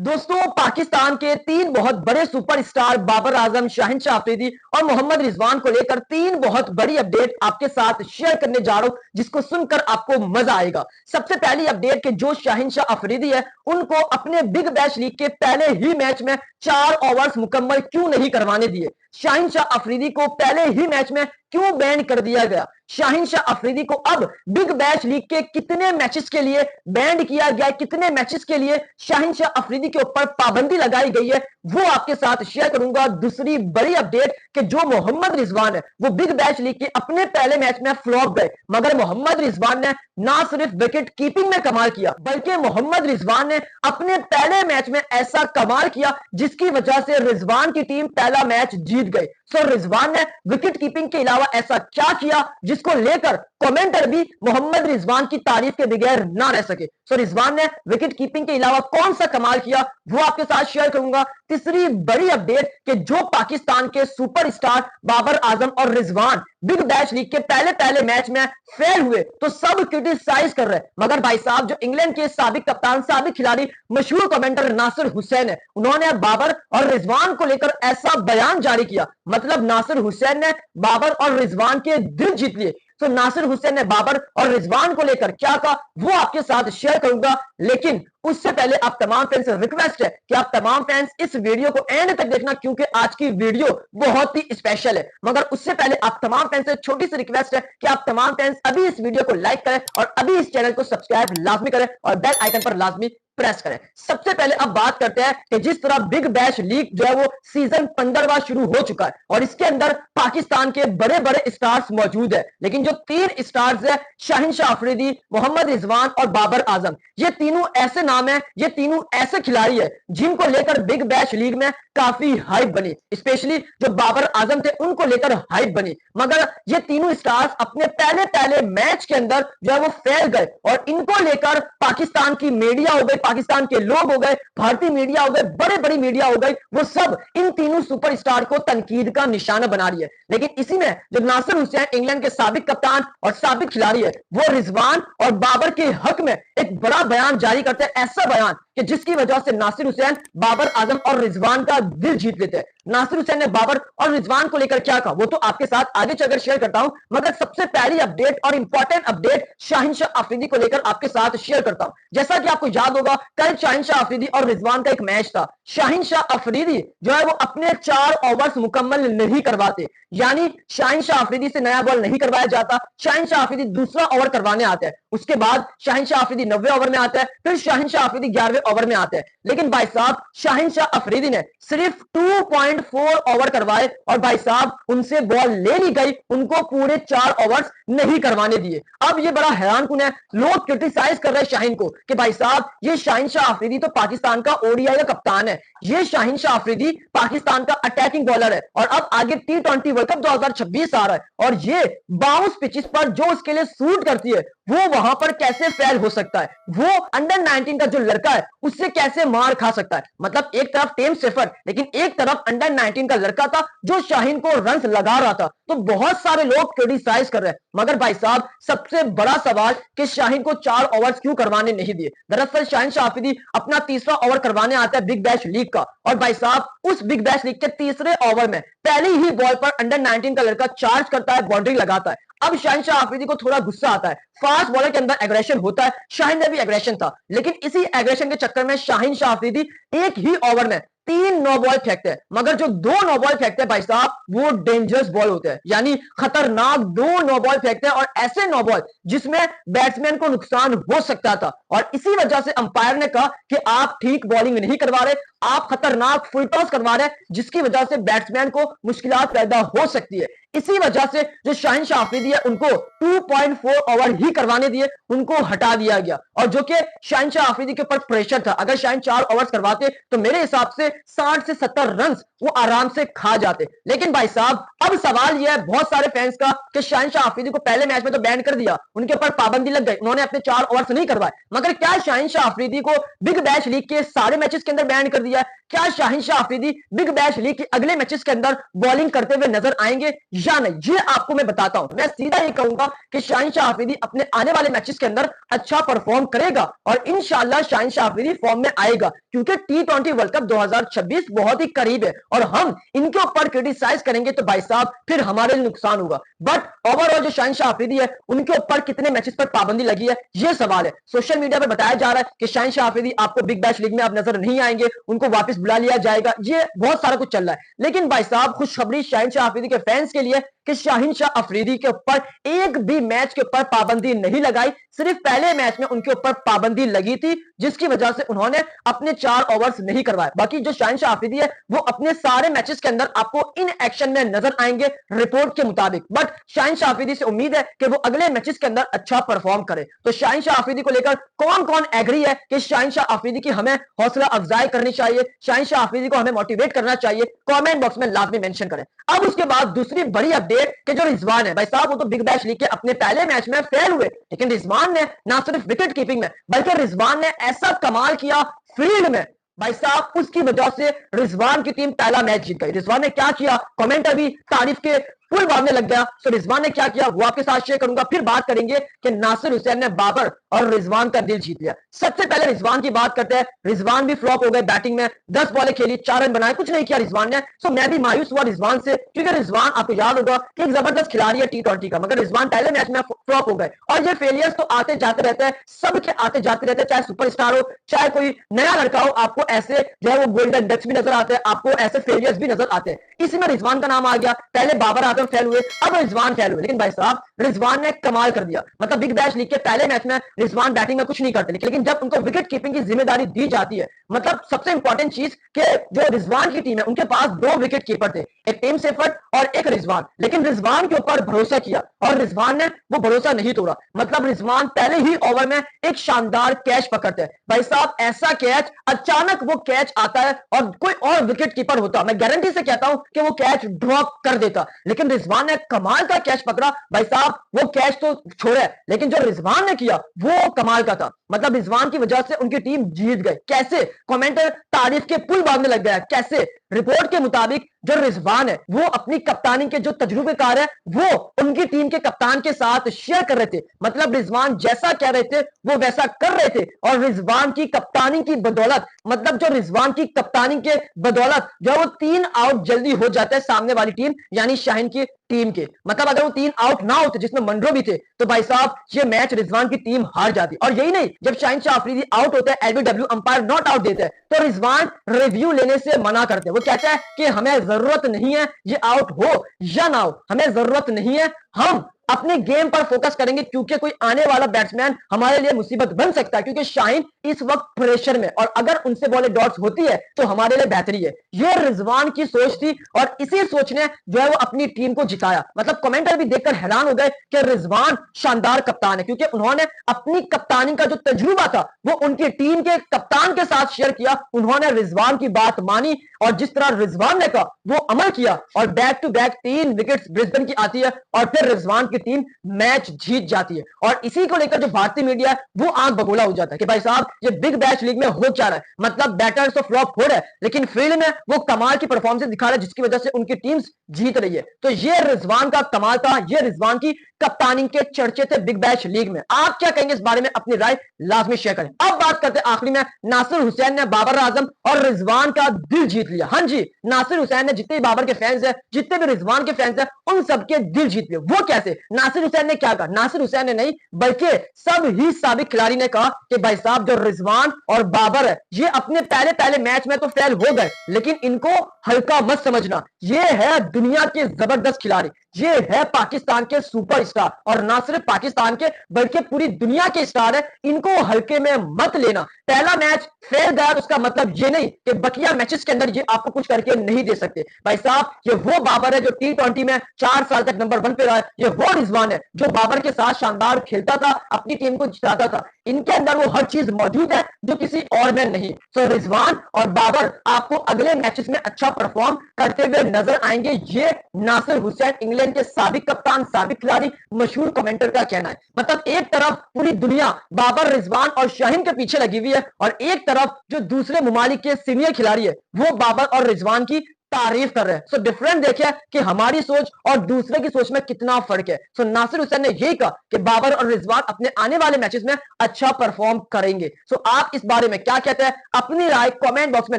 दोस्तों, पाकिस्तान के तीन बहुत बड़े सुपरस्टार बाबर आजम, शाहिन शाह अफरीदी और मोहम्मद रिजवान को लेकर तीन बहुत बड़ी अपडेट आपके साथ शेयर करने जा रहा हूं, जिसको सुनकर आपको मजा आएगा। सबसे पहली अपडेट के जो शाहिन शाह अफरीदी है, उनको अपने बिग बैश लीग के पहले ही मैच में 4 ओवर्स मुकम्मल क्यों नहीं करवाने दिए। शाहिन शाह अफरीदी को पहले ही मैच में क्यों बैन कर दिया गया। शाहिन शाह अफरीदी को अब बिग बैश लीग के कितने मैचेस के लिए बैन किया गया है, कितने मैचेस के लिए शाहिन शाह अफरीदी के ऊपर पाबंदी लगाई गई है, वो आपके साथ शेयर करूंगा। दूसरी बड़ी अपडेट कि जो मोहम्मद रिजवान है, वो बिग बैश लीग के अपने पहले मैच में फ्लॉप गए, मगर मोहम्मद रिजवान ने ना सिर्फ विकेट कीपिंग में कमाल किया, बल्कि मोहम्मद रिजवान ने अपने पहले मैच में ऐसा कमाल किया जिसकी वजह से रिजवान की टीम पहला मैच जीत गई। सो रिजवान ने विकेट कीपिंग के अलावा ऐसा क्या किया जिसको लेकर कमेंटर भी मोहम्मद रिजवान की तारीफ के बगैर ना रह सके। सो रिजवान ने विकेट कीपिंग के अलावा कौन सा कमाल किया, वो आपके साथ शेयर करूंगा। तीसरी बड़ी अपडेट कि जो पाकिस्तान के सुपरस्टार बाबर आजम और रिजवान बिग बैश लीग के पहले मैच में फेल हुए तो सब क्रिटिसाइज कर रहे हैं, मगर भाई साहब जो इंग्लैंड के साबिक कप्तान, साबिक खिलाड़ी, मशहूर कमेंटर नासिर हुसैन है, उन्होंने बाबर और रिजवान को लेकर ऐसा बयान जारी किया, मतलब नासिर हुसैन ने बाबर और रिजवान के दिल जीत लिए। तो नासिर हुसैन ने बाबर और रिजवान को लेकर क्या कहा, वो आपके साथ शेयर करूंगा। लेकिन उससे पहले आप तमाम फैंस से रिक्वेस्ट है कि आप तमाम फैंस इस वीडियो को एंड तक देखना, क्योंकि आज की वीडियो बहुत ही स्पेशल है। मगर उससे पहले आप तमाम फैंस से छोटी सी रिक्वेस्ट है कि आप तमाम फैंस अभी इस वीडियो को लाइक करें और अभी इस चैनल को सब्सक्राइब लाजमी करें और बेल आइकन पर लाजमी प्रेस करें। सबसे पहले अब बात करते हैं कि जिस तरह बिग बैश लीग जो है वो सीजन 15वां शुरू हो चुका है और इसके अंदर पाकिस्तान के बड़े बड़े स्टार्स मौजूद है, लेकिन जो तीन स्टार्स है, शाहिन शाह अफरीदी, मोहम्मद रिजवान और बाबर आजम, ये तीनों ऐसे नाम है, ये तीनों ऐसे खिलाड़ी है जिनको लेकर बिग बैश लीग में काफी हाइप बनी। स्पेशली जो बाबर आजम थे उनको लेकर हाइप बनी, मगर ये तीनों स्टार्स अपने पहले मैच के अंदर जो है वो फेल गए और इनको लेकर पाकिस्तान की मीडिया हो गई, पाकिस्तान के लोग हो गए, भारतीय मीडिया हो गए, बड़े बड़ी मीडिया हो गई, वो सब इन तीनों सुपरस्टार को तनकीद का निशाना बना रही है। लेकिन इसी में जो नासिर हुसैन, इंग्लैंड के साबिक कप्तान और साबिक खिलाड़ी है, वो रिजवान और बाबर के हक में एक बड़ा बयान जारी करते हैं, ऐसा बयान कि जिसकी वजह से नासिर हुसैन, बाबर आजम और रिजवान का दिल जीत लेते हैं। नासिर हुसैन ने बाबर और रिजवान को लेकर क्या कहा, वो तो आपके साथ आगे चलकर शेयर करता हूं, मगर सबसे पहली अपडेट और इंपॉर्टेंट अपडेट शाहिन शाह अफरीदी को लेकर आपके साथ शेयर करता हूं। जैसा कि आपको याद होगा, कल शाहिन शाह अफरीदी और रिजवान का एक मैच था। शाहिन शाह अफरीदी जो है वो अपने 4 ओवर्स मुकम्मल नहीं करवाते, यानी शाहिन शाह अफरीदी से नया बॉल नहीं करवाया जाता। शाहिन शाह अफरीदी दूसरा ओवर करवाने आते हैं, उसके बाद शाहिन शाह अफरीदी 90वें ओवर में आता है, फिर शाहिन शाह अफरीदी 11वें ओवर में आते हैं। लेकिन भाई साहब शाहिन शाह अफरीदी ने सिर्फ 2.4 ओवर करवाए और भाई साहब उनसे बॉल ले ली गई, उनको पूरे 4 ओवर्स नहीं करवाने दिए। अब ये बड़ा हैरानकुन है, लोग क्रिटिसाइज कर रहे हैं शाहिन को कि भाई साहब ये शाहिन शाह अफरीदी तो पाकिस्तान का ओडीआई का कप्तान है, ये शाहिन शाह अफरीदी पाकिस्तान का अटैकिंग बॉलर है और अब आगे T20 वर्ल्ड कप 2026 आ रहा है और ये बाउंस पिचेस पर जो उसके लिए सूट करती है, वो वहां पर कैसे फेल हो सकता है, वो अंडर 19 का जो लड़का है उससे कैसे मार खा सकता है। मतलब एक तरफ टेम सेफर, लेकिन एक तरफ अंडर 19 का लड़का था जो शाहिन को रन्स लगा रहा था, तो बहुत सारे लोग क्रिटिसाइज कर रहे हैं। मगर भाई साहब सबसे बड़ा सवाल कि शाहिन को 4 ओवर्स क्यों करवाने नहीं दिए। दरअसल शाहिन शाह अफरीदी अपना तीसरा ओवर करवाने आता है बिग बैश लीग का और भाई साहब उस बिग बैश लीग के तीसरे ओवर में पहली ही बॉल पर अंडर 19 का लड़का चार्ज करता है, बाउंड्री लगाता है। अब शाहिन शाह अफरीदी को थोड़ा गुस्सा आता है, फास्ट बॉलर के अंदर एग्रेशन होता है, शाहिन में भी एग्रेशन था, लेकिन इसी एग्रेशन के चक्कर में शाहिन शाह अफरीदी एक ही ओवर में 3 नो बॉल फेंकते हैं, मगर जो 2 नो बॉल फेंकते हैं भाई साहब वो डेंजरस बॉल होते हैं, यानी खतरनाक 2 नो बॉल फेंकते हैं और ऐसे नो बॉल जिसमें बैट्समैन को नुकसान हो सकता था। और इसी वजह से अंपायर ने कहा कि आप ठीक बॉलिंग नहीं करवा रहे, आप खतरनाक फुल टॉस करवा रहे हैं, जिसकी वजह से बैट्समैन को मुश्किलात पैदा हो सकती है। इसी वजह से जो शाहिन शाह अफरीदी है उनको 2.4 ओवर ही करवाने दिए, उनको हटा दिया गया और जो कि शाहिन शाह अफरीदी के ऊपर प्रेशर था। अगर शाहिन 4 ओवर्स करवाते तो मेरे हिसाब से 60 से 70 रन वो आराम से खा जाते। लेकिन भाई साहब अब सवाल यह है बहुत सारे फैंस का कि शाहिन शाह अफरीदी को पहले मैच में तो बैन कर दिया, उनके ऊपर पाबंदी लग गई, उन्होंने अपने 4 ओवर्स नहीं करवाए, मगर क्या शाहिन शाह अफरीदी को बिग बैश लीग के सारे मैचेस के अंदर बैन कर दिया? क्या Shaheen Shah Afridi big bash league के अगले मैचेस के अंदर बॉलिंग करते हुए नजर आएंगे या नहीं, ये आपको मैं बताता हूं। मैं सीधा ये कहूंगा कि शाहीन शाह अफरीदी अपने आने वाले मैचेस के अंदर अच्छा परफॉर्म करेगा और इंशाल्लाह शाहीन शाह अफरीदी फॉर्म में आएगा, क्योंकि T20 वर्ल्ड कप 2026 बहुत ही करीब है और हम इनके ऊपर क्रिटिसाइज करेंगे तो भाई साहब फिर हमारे लिए नुकसान होगा। बट ओवरऑल जो शाहीन शाह अफरीदी है उनके ऊपर कितने मैचेस पर पाबंदी लगी है ये सवाल है। सोशल मीडिया पर बताया जा रहा है कि शाहीन शाह अफरीदी आपको बिग बैश लीग में अब नजर नहीं आएंगे, उनको वापस बुला लिया जाएगा, ये बहुत सारा कुछ चल रहा है। लेकिन भाई साहब खुशखबरी शाहीन शाह अफरीदी के फैंस के लिए कि शाहीन शाह अफरीदी के ऊपर एक भी मैच के ऊपर पाबंदी नहीं लगाई, सिर्फ पहले मैच में उनके ऊपर पाबंदी लगी थी जिसकी वजह से उन्होंने अपने 4 ओवर्स नहीं करवाए। बाकी जो शाहीन शाह अफरीदी है वो अपने सारे मैचेस के अंदर आपको इन एक्शन में नजर आएंगे रिपोर्ट के मुताबिक। बट शाहीन शाह अफरीदी से उम्मीद है कि वो अगले मैचेस के अंदर अच्छा परफॉर्म करे। तो शाहीन शाह अफरीदी को लेकर कौन कौन एग्री है कि शाहीन शाह अफरीदी की हमें हौसला अफजाई करनी चाहिए, शाहीन शाह अफरीदी को हमें मोटिवेट करना चाहिए, कमेंट बॉक्स में लाजमी मेंशन करें। अब उसके बाद दूसरी बड़ी अपडेट कि जो रिजवान है भाई साहब वो तो बिग बैश लीग के अपने पहले मैच में फेल हुए, लेकिन रिजवान ने ना सिर्फ विकेट कीपिंग में बल्कि रिजवान ने ऐसा कमाल किया फील्ड में भाई साहब, उसकी वजह से रिजवान की टीम पहला मैच जीत गई। रिजवान ने क्या किया, कमेंटर भी तारीफ के फुल बांधने लग गया। सो रिजवान ने क्या किया वो आपके साथ शेयर करूंगा, फिर बात करेंगे कि नासिर हुसैन ने बाबर और रिजवान का दिल जीत लिया। सबसे पहले रिजवान की बात करते हैं। रिजवान भी फ्लॉप हो गए बैटिंग में, 10 बॉलें खेली, 4 रन बनाए, कुछ नहीं किया रिजवान ने। सो मैं भी मायूस हुआ रिजवान से, क्योंकि रिजवान आपको याद होगा कि एक जबरदस्त खिलाड़ी है T20 का, मगर रिजवान पहले मैच में फ्लॉप हो गए। और ये फेलियर्स तो आते जाते रहते हैं, सबके आते जाते रहते हैं, चाहे सुपरस्टार हो चाहे कोई नया लड़का हो, आपको ऐसे जो है वो गोल्डन डक्स भी नजर आते हैं, आपको ऐसे फेलियर्स भी नजर आते हैं। इसी में रिजवान का नाम आ गया। पहले बाबर आजम फेल हुए, अब रिजवान फेल हुए, लेकिन भाई साहब रिजवान ने कमाल कर दिया। मतलब बिग बैश लीग के पहले मैच में रिजवान बैटिंग में कुछ नहीं करते, लेकिन जब उनको विकेट कीपिंग की जिम्मेदारी दी जाती है, मतलब सबसे इंपॉर्टेंट चीज कि जो रिजवान की टीम है उनके पास 2 विकेट कीपर थे, एक टीम सेफर्ट और एक रिजवान, लेकिन रिजवान के ऊपर भरोसा किया और रिजवान ने वो भरोसा नहीं तोड़ा। मतलब रिजवान पहले ही ओवर में एक शानदार कैच पकड़ते हैं भाई साहब, ऐसा कैच, अचानक वो कैच आता है और कोई और विकेट कीपर होता मैं गारंटी से कहता हूं कि वो कैच ड्रॉप कर देता, लेकिन रिजवान ने कमाल का कैच पकड़ा भाई साहब। वो कैच तो छोड़े, लेकिन जो रिजवान ने किया वो कमाल का था। मतलब रिजवान की वजह से उनकी टीम जीत गई। कैसे, कमेंटर तारीफ के पुल बांधने लग गया। कैसे, रिपोर्ट के मुताबिक जो रिजवान है वो अपनी कप्तानी के जो तजुर्बेकार है वो उनकी टीम के कप्तान के साथ शेयर कर रहे थे। मतलब रिजवान जैसा कह रहे थे वो वैसा कर रहे थे, और रिजवान की कप्तानी की बदौलत, मतलब जो रिजवान की कप्तानी के बदौलत जो वो 3 आउट जल्दी हो जाता है सामने वाली टीम यानी शाहीन की टीम के। मतलब अगर वो 3 आउट ना होते जिसमें मंड्रो भी थे तो भाई साहब ये मैच रिजवान की टीम हार जाती। और यही नहीं, जब शाहीन शाह अफरीदी आउट होता है, LBW अंपायर नॉट आउट देता है, तो रिजवान रिव्यू लेने से मना करते हैं। वो कहता है कि हमें जरूरत नहीं है ये आउट हो या ना हो, हमें जरूरत नहीं है, हम अपने गेम पर फोकस करेंगे, क्योंकि कोई आने वाला बैट्समैन हमारे लिए मुसीबत बन सकता है, क्योंकि शाहीन इस वक्त प्रेशर में, और अगर उनसे बॉले डॉट्स होती है तो हमारे लिए बेहतरी है। ये रिजवान की सोच थी और इसी सोच ने जो है वो अपनी टीम को जिताया। मतलब कमेंटर भी देखकर हैरान हो गए कि रिजवान शानदार कप्तान है, क्योंकि उन्होंने अपनी कप्तानी का जो तजुर्बा था वो उनकी टीम के कप्तान के साथ शेयर किया। उन्होंने रिजवान की बात मानी और जिस तरह रिजवान ने कहा वो अमल किया, और back to back 3 wickets Brisbane की आती है और फिर रिजवान की टीम मैच जीत जाती है। और इसी को लेकर जो भारतीय मीडिया है वो आंख बगोला हो जाता है कि भाई साहब ये बिग बैश लीग में हो क्या रहा है। मतलब बैटर्स तो फ्लॉप हो रहे हैं, लेकिन फील्ड में वो कमाल की परफॉर्मेंस दिखा रहा है जिसकी वजह से उनकी टीम्स जीत रही है। तो ये रिजवान का कमाल था, ये रिजवान की कप्तानी के चर्चे थे बिग बैश लीग में। आप क्या कहेंगे इस बारे में, अपनी राय लाजमी शेयर करें। अब बात करते हैं आखिरी में, नासिर हुसैन ने बाबर आजम और रिजवान का दिल जीत लिया। हाँ जी, नासिर हुसैन ने जितने बाबर के फैंस हैं, जितने भी रिजवान के फैंस हैं, उन सबके दिल जीत लिए। वो कैसे, नासिर हुसैन ने क्या कहा, नासिर हुसैन ने नहीं बल्कि सब ही साबिक खिलाड़ी ने कहा कि भाई साहब जो रिजवान और बाबर है ये अपने पहले मैच में तो फेल हो गए, लेकिन इनको हल्का मत समझना, ये है दुनिया के जबरदस्त खिलाड़ी, ये है पाकिस्तान के सुपरस्टार, और ना सिर्फ पाकिस्तान के बल्कि पूरी दुनिया के स्टार है, इनको हल्के में मत लेना। पहला मैच फेल गया उसका मतलब ये नहीं कि बकिया मैचेस के अंदर ये आपको कुछ करके नहीं दे सकते। भाई साहब ये वो बाबर है जो T20 में 4 साल तक नंबर 1 पे रहा है, ये वो रिजवान है जो बाबर के साथ शानदार खेलता था, अपनी टीम को जिताता था। इनके अंदर वो हर चीज मौजूद है जो किसी और में नहीं। सो रिजवान और बाबर आपको अगले मैचेस में अच्छा परफॉर्म करते हुए नजर आएंगे। ये नासिर हुसैन, इंग्लैंड के साबिक कप्तान, साबिक खिलाड़ी, मशहूर कमेंटर का कहना है। मतलब एक तरफ पूरी दुनिया बाबर, रिजवान और शाहीन के पीछे लगी हुई है और एक तरफ जो दूसरे मुमालिक के सीनियर खिलाड़ी है वो बाबर और रिजवान की तारीफ कर रहे हैं। सो डिफरेंट देखिए कि हमारी सोच और दूसरे की सोच में कितना फर्क है। सो नासिर हुसैन ने यही कहा कि बाबर और रिजवान अपने आने वाले मैचेस में अच्छा परफॉर्म करेंगे। सो आप इस बारे में क्या कहते हैं? अपनी राय कमेंट बॉक्स में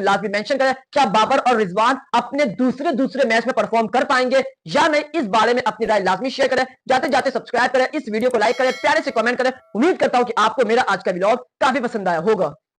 लाजमी मेंशन करें। क्या बाबर और रिजवान अपने दूसरे मैच में परफॉर्म कर पाएंगे या नहीं? इस बारे में अपनी राय लाजमी शेयर करें। जाते जाते सब्सक्राइब करें, इस वीडियो को लाइक करें, प्यारे से कमेंट करें। उम्मीद करता हूं कि आपको मेरा आज का व्लॉग काफी पसंद आया होगा।